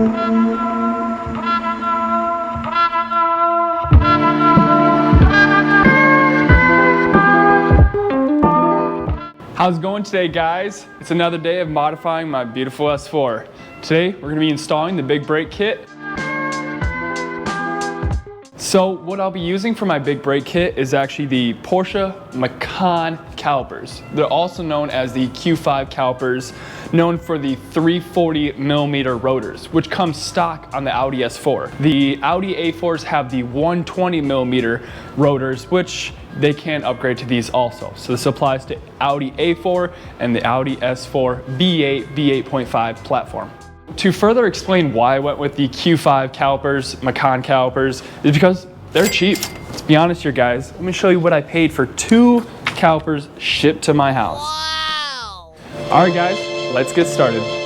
How's it going today, guys? It's another day of modifying my beautiful S4. Today, we're gonna be installing the big brake kit. So what I'll be using for my big brake kit is actually the Porsche Macan calipers. They're also known as the Q5 calipers, known for the 340 millimeter rotors, which come stock on the Audi S4. The Audi A4s have the 120 millimeter rotors, which they can upgrade to these also. So this applies to Audi A4 and the Audi S4 B8.5 platform. To further explain why I went with the Q5 calipers, Macan calipers, is because they're cheap. Let's be honest here, guys. Let me show you what I paid for 2 calipers shipped to my house. Wow! All right, guys, let's get started.